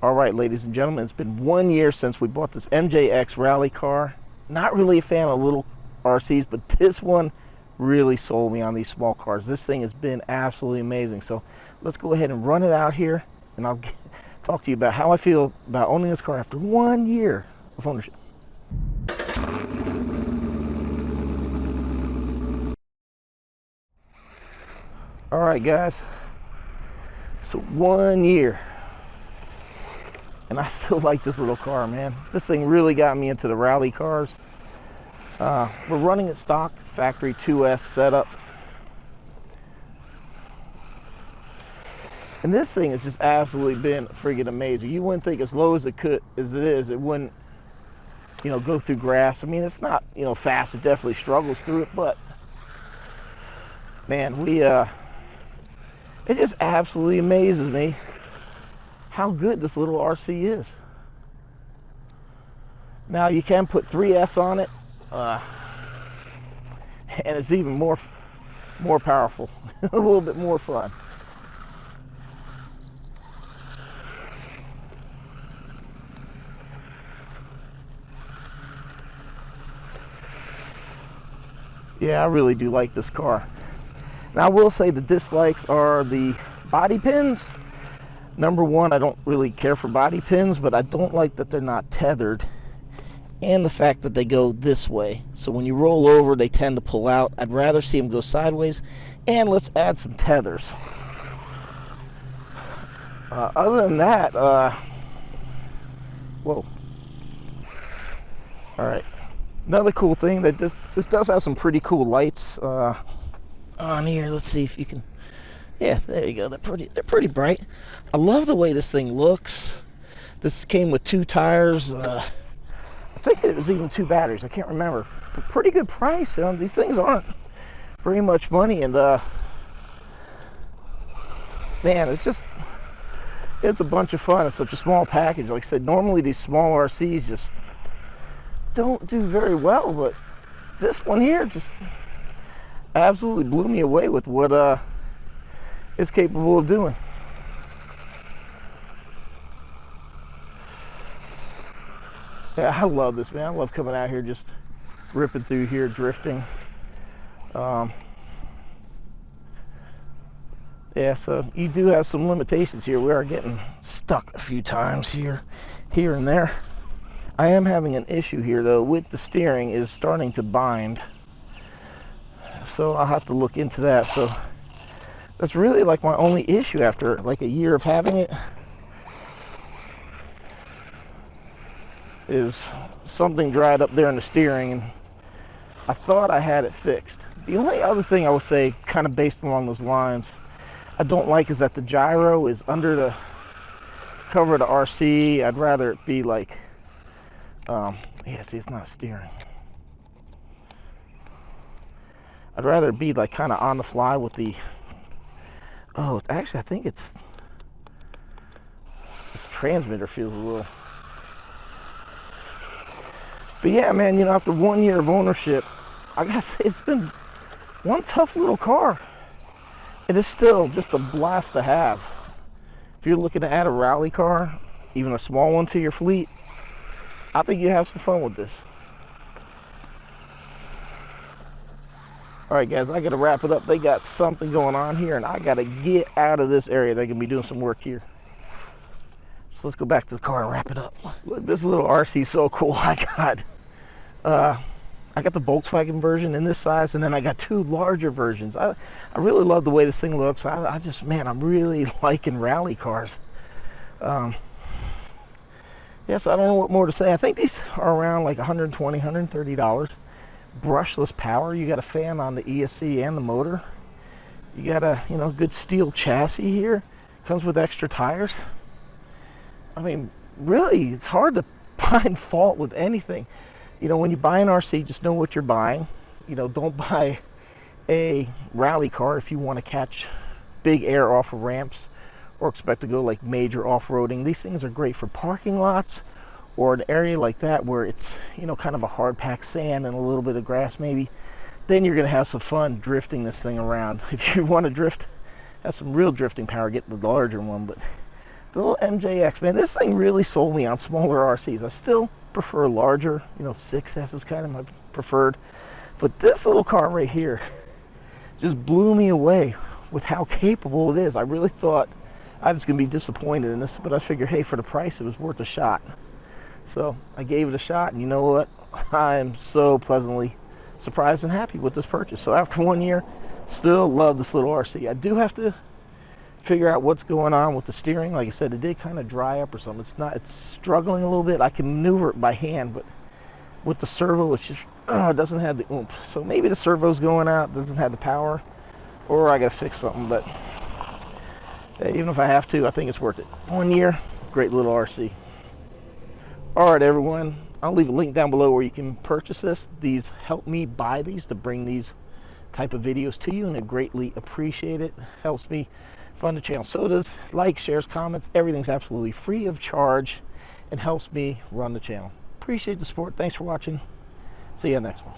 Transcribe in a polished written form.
All right, ladies and gentlemen, it's been 1 year since we bought this MJX rally car. Not really a fan of little RCs, but this one really sold me on these small cars. This thing has been absolutely amazing. So let's go ahead and run it out here, and I'll talk to you about how I feel about owning this car after 1 year of ownership. All right, guys. So 1 year. And I still like this little car, man. This thing really got me into the rally cars. We're running it stock, factory 2S setup. And this thing has just absolutely been friggin' amazing. You wouldn't think as low as it is, it wouldn't, go through grass. I mean, it's not, fast. It definitely struggles through it, but man, it just absolutely amazes me how good this little RC is. Now you can put 3S on it, and it's even more powerful, a little bit more fun. Yeah, I really do like this car. Now I will say the dislikes are the body pins. Number one, I don't really care for body pins, but I don't like that they're not tethered, and the fact that they go this way. So when you roll over, they tend to pull out. I'd rather see them go sideways, and let's add some tethers. Other than that, whoa. All right. Another cool thing that this does have some pretty cool lights on here. Let's see if you can. Yeah, there you go. They're pretty bright. I love the way this thing looks. This came with 2 tires. I think it was even 2 batteries. I can't remember. But pretty good price. These things aren't very much money, and man, it's a bunch of fun. It's such a small package. Like I said, normally these small RCs just don't do very well, but this one here just absolutely blew me away with what it's capable of doing. Yeah, I love this, man. I love coming out here, just ripping through here, drifting. Yeah, so you do have some limitations here. We are getting stuck a few times here and there. I am having an issue here, though, with the steering is starting to bind. So I'll have to look into that. So that's really like my only issue after like a year of having it, is something dried up there in the steering, and I thought I had it fixed. The only other thing I would say, kind of based along those lines, I don't like is that the gyro is under the cover of the RC. I'd rather it be like, yeah, see, it's not steering. I'd rather it be like kind of on the fly with the, oh, actually I think this transmitter feels a little. But yeah, man, after 1 year of ownership, I gotta say it's been one tough little car. It is still just a blast to have. If you're looking to add a rally car, even a small one to your fleet, I think you have some fun with this. All right, guys, I gotta wrap it up. They got something going on here, and I gotta get out of this area. They can be doing some work here. So let's go back to the car and wrap it up. Look, this little RC is so cool. I got the Volkswagen version in this size, and then I got 2 larger versions. I really love the way this thing looks. I just, man, I'm really liking rally cars. Yeah, so I don't know what more to say. I think these are around like $120, $130. Brushless power. You got a fan on the ESC and the motor. You got a good steel chassis here. Comes with extra tires. I mean, really, it's hard to find fault with anything. When you buy an RC, just know what you're buying. Don't buy a rally car if you want to catch big air off of ramps or expect to go like major off-roading. These things are great for parking lots or an area like that where it's, kind of a hard packed sand and a little bit of grass maybe. Then you're going to have some fun drifting this thing around. If you want to drift, have some real drifting power, get the larger one. But The little MJX, man, this thing really sold me on smaller RCs. I still prefer larger, 6S is kind of my preferred. But this little car right here just blew me away with how capable it is. I really thought I was going to be disappointed in this, but I figured, hey, for the price, it was worth a shot. So I gave it a shot, and you know what? I am so pleasantly surprised and happy with this purchase. So after 1 year, still love this little RC. I do have to figure out what's going on with the steering. Like I said, it did kind of dry up or something. It's struggling a little bit. I can maneuver it by hand, but with the servo, it's just it doesn't have the oomph. So maybe the servo's going out, doesn't have the power, or I gotta fix something. But hey, even if I have to, I think it's worth it. 1 year, great little RC. All right, everyone, I'll leave a link down below where you can purchase this. These help me buy these to bring these type of videos to you, and I greatly appreciate it. Helps me fund the channel. So does likes, shares, comments. Everything's absolutely free of charge and helps me run the channel. Appreciate the support. Thanks for watching. See you next one.